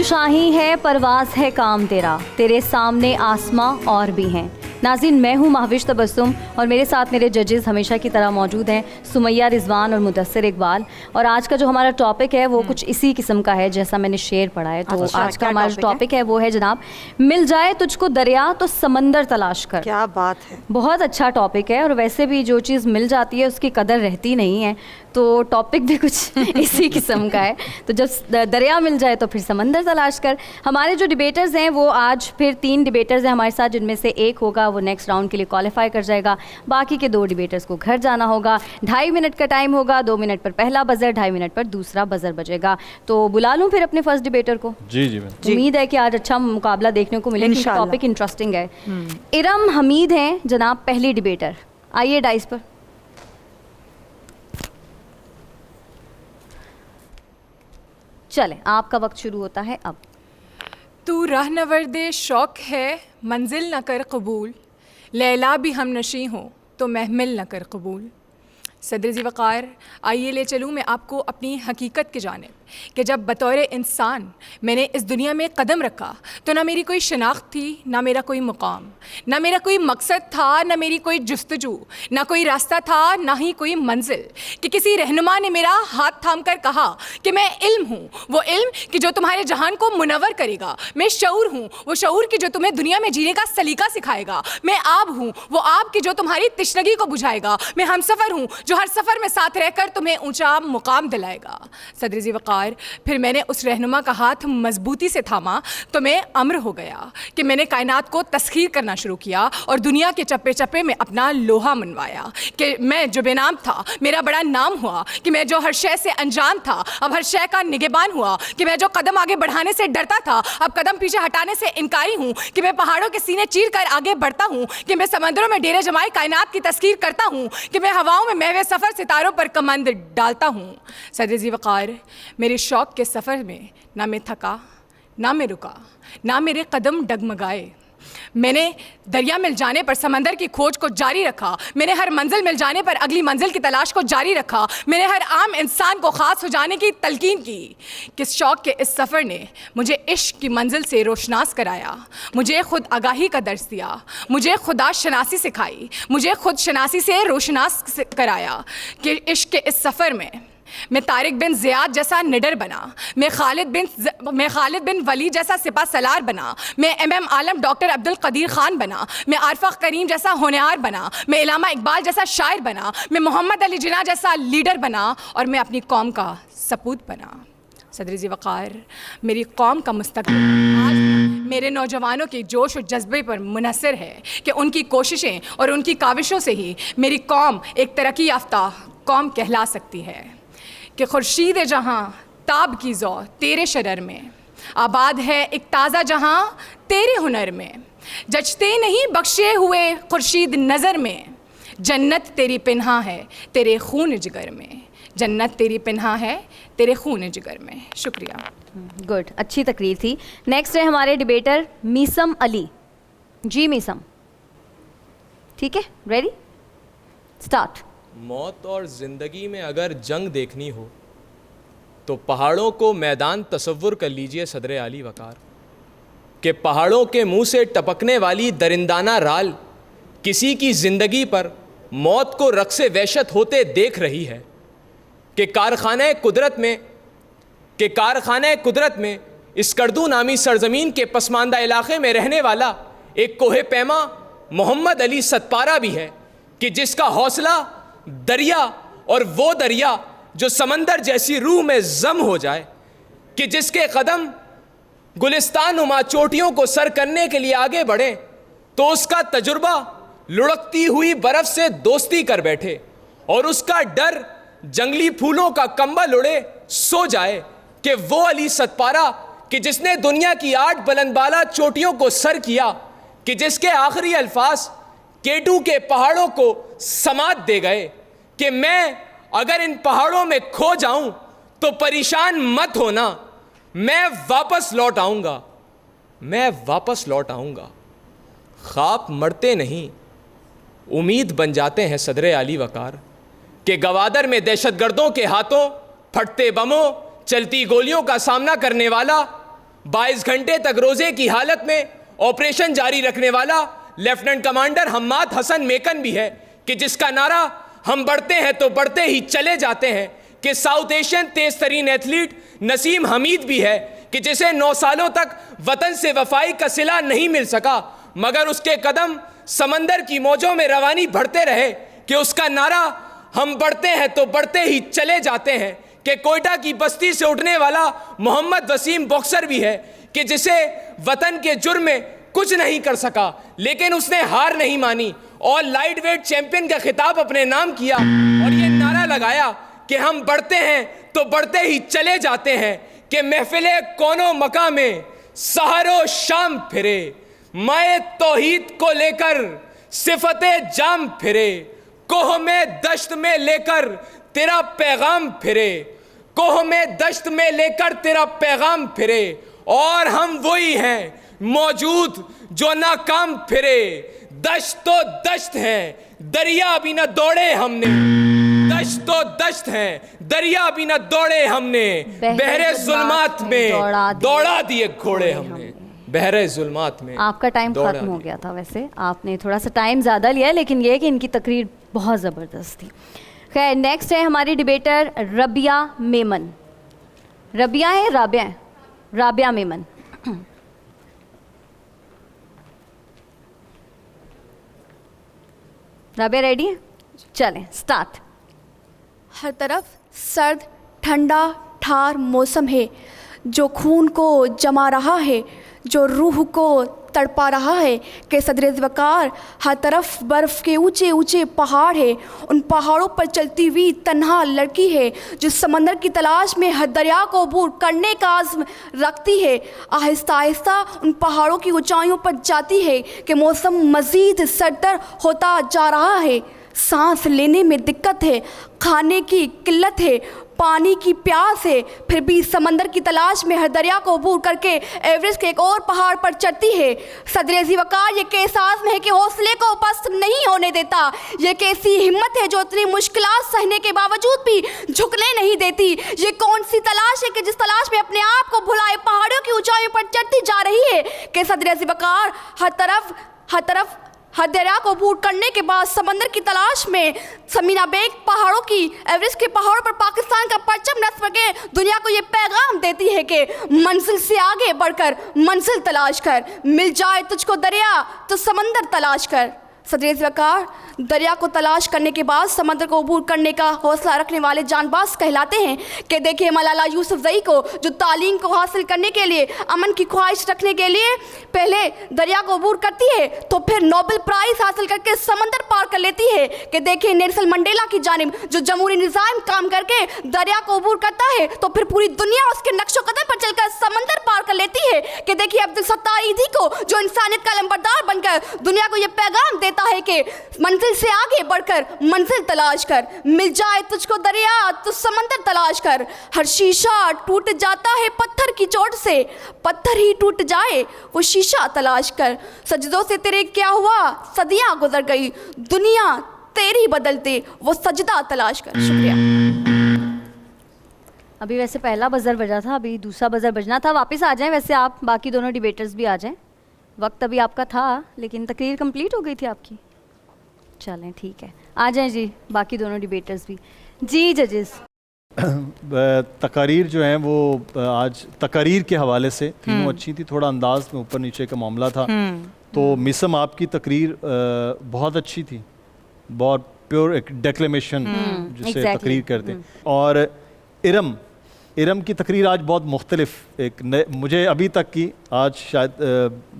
شاہی ہے پرواز ہے کام تیرا، تیرے سامنے آسماں اور بھی ہیں. ناظرین، میں ہوں مہوش تبسم اور میرے ساتھ میرے ججز ہمیشہ کی طرح موجود ہیں سمیہ رضوان اور مدثر اقبال. اور آج کا جو ہمارا ٹاپک ہے وہ کچھ اسی قسم کا ہے جیسا میں نے شعر پڑھا ہے. تو آج کا ہمارا ٹاپک ہے وہ ہے جناب، مل جائے تجھ کو دریا تو سمندر تلاش کر. کیا بات ہے، بہت اچھا ٹاپک ہے. اور ویسے بھی جو چیز مل جاتی ہے اس کی قدر رہتی نہیں ہے، تو ٹاپک بھی کچھ اسی قسم کا ہے. تو جب دریا مل جائے تو پھر سمندر تلاش کر. ہمارے جو ڈیبیٹرز ہیں وہ آج پھر 3 ڈیبیٹرز ہیں ہمارے ساتھ، جن میں سے ایک ہوگا وہ نیکسٹ راؤنڈ کے لیے کوالیفائی کر جائے گا. باقی کے 2 ڈیبیٹرز کو گھر جانا ہوگا. 2.5 منٹ کا ٹائم ہوگا. 2 منٹ پر پہلا بزر، 2.5 منٹ پر دوسرا بزر بجے گا. تو بلا لوں پھر اپنے فرسٹ ڈیبیٹر کو. جی امید ہے کہ آج اچھا مقابلہ دیکھنے کو ملے، کیونکہ ٹاپک انٹرسٹنگ ہے. ارم حمید ہیں جناب پہلی ڈیبیٹر. آئیے ڈائس پر. چلیں، آپ کا وقت شروع ہوتا ہے اب. تو راہنورد شوق ہے منزل نہ کر قبول، لیلا بھی ہم نشیں ہو تو محمل نہ کر قبول. صدر ذی وقار، آئیے لے چلوں میں آپ کو اپنی حقیقت کی جانب کہ جب بطور انسان میں نے اس دنیا میں قدم رکھا تو نہ میری کوئی شناخت تھی، نہ میرا کوئی مقام، نہ میرا کوئی مقصد تھا، نہ میری کوئی جستجو، نہ کوئی راستہ تھا، نہ ہی کوئی منزل. کہ کسی رہنما نے میرا ہاتھ تھام کر کہا کہ میں علم ہوں، وہ علم کہ جو تمہارے جہان کو منور کرے گا. میں شعور ہوں، وہ شعور کہ جو تمہیں دنیا میں جینے کا سلیقہ سکھائے گا. میں آب ہوں، وہ آب کہ جو تمہاری تشنگی کو بجھائے گا. میں ہم سفر ہوں جو ہر سفر میں ساتھ رہ کر تمہیں اونچا مقام دلائے گا. صدر ذی وقار، پھر میں نے اس رہنما کا ہاتھ مضبوطی سے تھاما تو میں امر ہو گیا کہ میں نے کائنات کو تسخیر کرنا شروع کیا اور دنیا کے چپے چپے میں اپنا لوہا منوایا. کہ میں جو بے نام تھا میرا بڑا نام ہوا. کہ میں جو ہر شے سے انجان تھا اب ہر شے کا نگہبان ہوا. کہ میں جو قدم آگے بڑھانے سے ڈرتا تھا اب قدم پیچھے ہٹانے سے انکاری ہوں. کہ میں پہاڑوں کے سینے چیر کر آگے بڑھتا ہوں. کہ میں سمندروں میں ڈیرے جمائے کائنات کی تسخیر کرتا ہوں. کہ میں ہواؤں میں محو سفر ستاروں پر کمند ڈالتا ہوں. صدر ذی وقار، میرے شوق کے سفر میں نہ میں تھکا، نہ میں رکا، نہ میرے قدم ڈگمگائے. میں نے دریا مل جانے پر سمندر کی کھوج کو جاری رکھا. میں نے ہر منزل مل جانے پر اگلی منزل کی تلاش کو جاری رکھا. میں نے ہر عام انسان کو خاص ہو جانے کی تلقین کی. کس شوق کے اس سفر نے مجھے عشق کی منزل سے روشناس کرایا. مجھے خود آگاہی کا درس دیا. مجھے خدا شناسی سکھائی. مجھے خود شناسی سے روشناس کرایا. کہ عشق کے اس سفر میں طارق بن زیاد جیسا نڈر بنا. میں خالد بن ولید جیسا سپہ سالار بنا. میں ایم عالم ڈاکٹر عبد القدیر خان بنا. میں عارفہ کریم جیسا ہونہار بنا. میں علامہ اقبال جیسا شاعر بنا. میں محمد علی جناح جیسا لیڈر بنا. اور میں اپنی قوم کا سپوت بنا. صدر ذی وقار، میری قوم کا مستقبل آج میرے نوجوانوں کے جوش و جذبے پر منحصر ہے. کہ ان کی کوششیں اور ان کی کاوشوں سے ہی میری قوم ایک ترقی یافتہ قوم کہلا سکتی ہے. کہ خورشید جہاں تاب کی ذو تیرے شرر میں، آباد ہے ایک تازہ جہاں تیرے ہنر میں. جچتے نہیں بخشے ہوئے خورشید نظر میں، جنت تیری پنہاں ہے تیرے خون جگر میں. جنت تیری پنہاں ہے تیرے خون جگر میں. شکریہ. گڈ، اچھی تقریر تھی. نیکسٹ ہے ہمارے ڈیبیٹر میسم علی. جی میسم، ٹھیک ہے، ریڈی؟ اسٹارٹ. موت اور زندگی میں اگر جنگ دیکھنی ہو تو پہاڑوں کو میدان تصور کر لیجئے صدر عالی وقار. کہ پہاڑوں کے منہ سے ٹپکنے والی درندانہ رال کسی کی زندگی پر موت کو رقص وحشت ہوتے دیکھ رہی ہے. کہ کارخانہ قدرت میں اسکردو نامی سرزمین کے پسماندہ علاقے میں رہنے والا ایک کوہ پیما محمد علی ستپارہ بھی ہے. کہ جس کا حوصلہ دریا، اور وہ دریا جو سمندر جیسی روح میں ضم ہو جائے. کہ جس کے قدم گلستان نما چوٹیوں کو سر کرنے کے لیے آگے بڑھیں تو اس کا تجربہ لڑکتی ہوئی برف سے دوستی کر بیٹھے، اور اس کا ڈر جنگلی پھولوں کا کمبل اڑے سو جائے. کہ وہ علی ستپارہ کہ جس نے دنیا کی 8 بلند بالا چوٹیوں کو سر کیا. کہ جس کے آخری الفاظ کیٹو کے پہاڑوں کو سماعت دے گئے. کہ میں اگر ان پہاڑوں میں کھو جاؤں تو پریشان مت ہونا، میں واپس لوٹ آؤں گا، میں واپس لوٹ آؤں گا. خواب مرتے نہیں، امید بن جاتے ہیں صدر عالی وقار. کہ گوادر میں دہشت گردوں کے ہاتھوں پھٹتے بموں چلتی گولیوں کا سامنا کرنے والا 22 گھنٹے تک روزے کی حالت میں آپریشن جاری رکھنے والا لیفٹیننٹ کمانڈر حماد حسن میکن بھی ہے کہ جس کا نعرہ ہم بڑھتے ہیں تو بڑھتے ہی چلے جاتے ہیں، کہ ساؤتھ ایشین تیز ترین ایتھلیٹ نسیم حمید بھی ہے کہ جسے 9 سالوں تک وطن سے وفائی کا صلہ نہیں مل سکا مگر اس کے قدم سمندر کی موجوں میں روانی بڑھتے رہے، کہ اس کا نعرہ ہم بڑھتے ہیں تو بڑھتے ہی چلے جاتے ہیں، کہ کوئٹہ کی بستی سے اٹھنے والا محمد وسیم باکسر بھی ہے کہ جسے وطن کے جرم میں کچھ نہیں کر سکا لیکن اس نے ہار نہیں مانی اور لائٹ ویٹ چیمپئن کا خطاب اپنے نام کیا اور یہ نعرہ لگایا کہ ہم بڑھتے ہیں تو بڑھتے ہی چلے جاتے ہیں، کہ محفل کون و مکاں میں سحر و شام پھرے، مائے توحید کو لے کر صفت جام پھرے، کوہ میں دشت میں لے کر تیرا پیغام پھرے، کوہ میں دشت میں لے کر تیرا پیغام پھرے، اور ہم وہی ہیں موجود جو ناکام پھرے، دشت تو دشت ہیں دریا بھی نہ دوڑے ہم نے، دشت تو دشت ہیں دریا بھی نہ دوڑے ہم نے، بحر ظلمات میں دوڑا دیے گھوڑے ہم نے، بحر ظلمات میں۔ آپ کا ٹائم ختم ہو گیا تھا، ویسے آپ نے تھوڑا سا ٹائم زیادہ لیا لیکن یہ کہ ان کی تقریر بہت زبردست تھی۔ خیر نیکسٹ ہے ہماری ڈیبیٹر ربیہ میمن۔ ربیہ ہے رابعہ ہے؟ رابعہ میمن۔ رابعہ ریڈی ہے؟ چلیں سٹارٹ۔ ہر طرف سرد ٹھنڈا ٹھار موسم ہے جو خون کو جما رہا ہے، جو روح کو تڑپا رہا ہے، کہ صدر وقار ہر طرف برف کے اونچے اونچے پہاڑ ہے، ان پہاڑوں پر چلتی ہوئی تنہا لڑکی ہے جو سمندر کی تلاش میں ہر دریا کو عبور کرنے کا عزم رکھتی ہے، آہستہ آہستہ ان پہاڑوں کی اونچائیوں پر جاتی ہے کہ موسم مزید سردتر ہوتا جا رہا ہے، سانس لینے میں دقت ہے، کھانے کی قلت ہے، پانی کی پیاس ہے، پھر بھی سمندر کی تلاش میں ہر دریا کو عبور کر کے ایوریسٹ کے ایک اور پہاڑ پر چڑھتی ہے۔ صدر ذی وقار یہ کیس آزم ہے کہ حوصلے کو پست نہیں ہونے دیتا، یہ کیسی ہمت ہے جو اتنی مشکلات سہنے کے باوجود بھی جھکنے نہیں دیتی، یہ کون سی تلاش ہے کہ جس تلاش میں اپنے آپ کو بھلائے پہاڑوں کی اونچائیوں پر چڑھتی جا رہی ہے، کہ صدر ذی وقار ہر دریا کو عبور کرنے کے بعد سمندر کی تلاش میں سمینا بیگ پہاڑوں کی ایوریسٹ کے پہاڑوں پر پاکستان کا پرچم نصب کے دنیا کو یہ پیغام دیتی ہے کہ منزل سے آگے بڑھ کر منزل تلاش کر، مل جائے تجھ کو دریا تو سمندر تلاش کر۔ صدر ذی وقار دریا کو تلاش کرنے کے بعد سمندر کو عبور کرنے کا حوصلہ رکھنے والے جان باز کہلاتے ہیں، کہ دیکھیں ملالہ یوسفزئی کو جو تعلیم کو حاصل کرنے کے لیے، امن کی خواہش رکھنے کے لیے پہلے دریا کو عبور کرتی ہے تو پھر نوبل پرائز حاصل کر کے سمندر پار کر لیتی ہے، کہ دیکھیں نیلسن منڈیلا کی جانب جو جمہوری نظام کام کر کے دریا کو عبور کرتا ہے تو پھر پوری دنیا اس کے نقش و قدم پر چل کر سمندر پار کر لیتی ہے، کہ دیکھیں عبدالستار ایدھی کو جو انسانیت کا علمبردار بن کر دنیا کو یہ پیغام دیتا ہے کہ منزل سے آگے بڑھ کر منزل تلاش کر، مل جائے تجھ کو دریا تو سمندر تلاش کر، ہر شیشہ ٹوٹ جاتا ہے پتھر کی چوٹ سے، پتھر ہی ٹوٹ جائے وہ شیشہ تلاش کر، سجدوں سے تیرے کیا ہوا صدیاں گزر گئی، دنیا تیری بدلتے وہ سجدہ تلاش کر۔ شکریہ۔ ابھی ویسے پہلا بزر بجا تھا، ابھی دوسرا بزر بجنا تھا، واپس آ جائیں، ویسے آپ باقی دونوں ڈیبیٹرز بھی آ جائیں، وقت ابھی آپ کا تھا لیکن تقریر کمپلیٹ ہو گئی تھی آپ کی۔ چلیں ٹھیک ہے، آ جائیں جی باقی دونوں ڈیبیٹرز بھی۔ جی ججز، تقاریر جو ہیں وہ آج تقاریر کے حوالے سے تینوں اچھی تھی، تھوڑا انداز میں اوپر نیچے کا معاملہ تھا، تو میسم آپ کی تقریر بہت اچھی تھی، بہت پیور ایک ڈیکلیمیشن جسے تقریر کرتے ہیں، اور ارم کی تقریر آج بہت مختلف، ایک مجھے ابھی تک کی آج شاید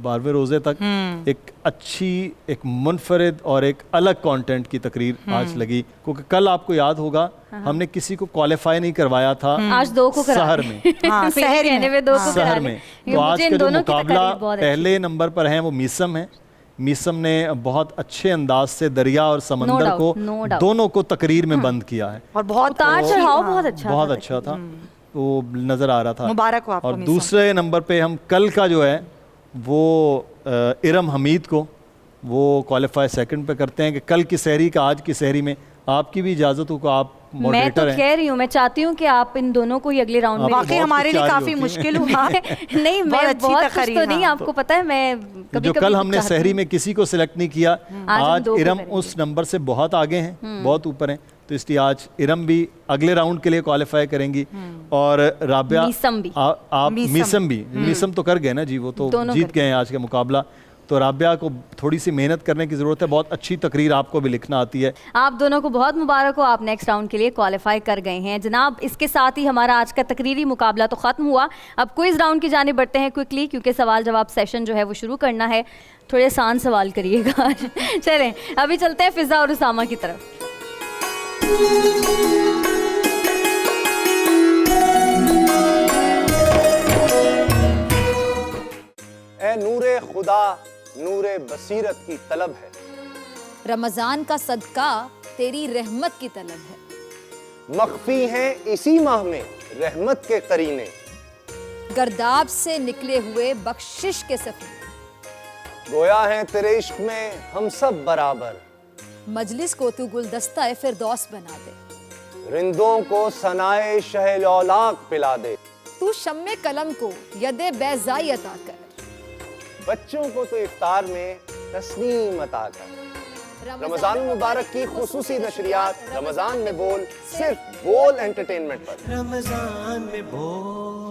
12ویں روزے تک ایک اچھی ایک منفرد اور ایک الگ کانٹینٹ کی تقریر آج لگی، کیونکہ کل آپ کو یاد ہوگا ہم نے کسی کو کوالیفائی نہیں کروایا تھا آج دو کو سحر میں، سحر میں، تو آج کا جو مقابلہ پہلے نمبر پر ہیں وہ میسم ہے۔ میسم نے بہت اچھے انداز سے دریا اور سمندر کو دونوں کو تقریر میں بند کیا ہے، اور بہت بہت اچھا تھا، وہ نظر آ رہا تھا۔ مبارک ہو آپ کو۔ اور دوسرے نمبر پہ ہم کل کا جو ہے وہ ارم حمید کو وہ کوالیفائی سیکنڈ پہ کرتے ہیں، کہ کل کی سحری کا آج کی سحری میں آپ کی بھی اجازت ہو کہ آپ میں تو ماڈریٹر ہیں. کہہ رہی ہوں, میں چاہتی ہوں کہ آپ ان دونوں کو ہی اگلے راؤنڈ میں واقعی ہمارے لیے کافی مشکل ہوا. نہیں میں بہت کچھ تو نہیں, آپ کو پتہ ہے میں کبھی جو کل ہم نے سحری میں کسی کو سلیکٹ نہیں کیا, آج ارم اس نمبر سے بہت آگے ہیں, بہت اوپر ہیں, تو اس لیے آج ارم بھی اگلے راؤنڈ کے لیے کوالیفائی کریں گی, اور رابعہ آپ میسم تو کر گئے نا جی, وہ تو جیت گئے ہیں آج کا مقابلہ. تو رابعہ کو تھوڑی سی محنت کرنے کی ضرورت ہے, بہت اچھی تقریر آپ کو بھی لکھنا آتی ہے. آپ دونوں کو بہت مبارک ہو, آپ نیکسٹ راؤنڈ کے لیے کوالیفائی کر گئے ہیں جناب. اس کے ساتھ ہی ہمارا آج کا تقریری مقابلہ تو ختم ہوا. اب کوئز راؤنڈ کی جانب بڑھتے ہیں کوئکلی, کیونکہ سوال جواب سیشن جو ہے وہ شروع کرنا ہے. تھوڑے آسان سوال کریے گا. چلیں ابھی چلتے ہیں فضا اور اسامہ کی طرف. اے نور خدا نور بصیرت کی طلب ہے, رمضان کا صدقہ تیری رحمت کی طلب ہے. مخفی ہیں اسی ماہ میں رحمت کے قرینے, گرداب سے نکلے ہوئے بخشش کے سفیر. گویا ہیں تیرے عشق میں ہم سب برابر, مجلس کو تو گلدستہ فردوس بنا دے. رندوں کو ثنائے شہ لولاق پلا دے, تو شم قلم کو ید بیضائی عطا کر. بچوں کو تو افطار میں تسنیم عطا کر. رمضان مبارک کی خصوصی نشریات رمضان میں بول, صرف بول انٹرٹینمنٹ پر. رمضان میں بول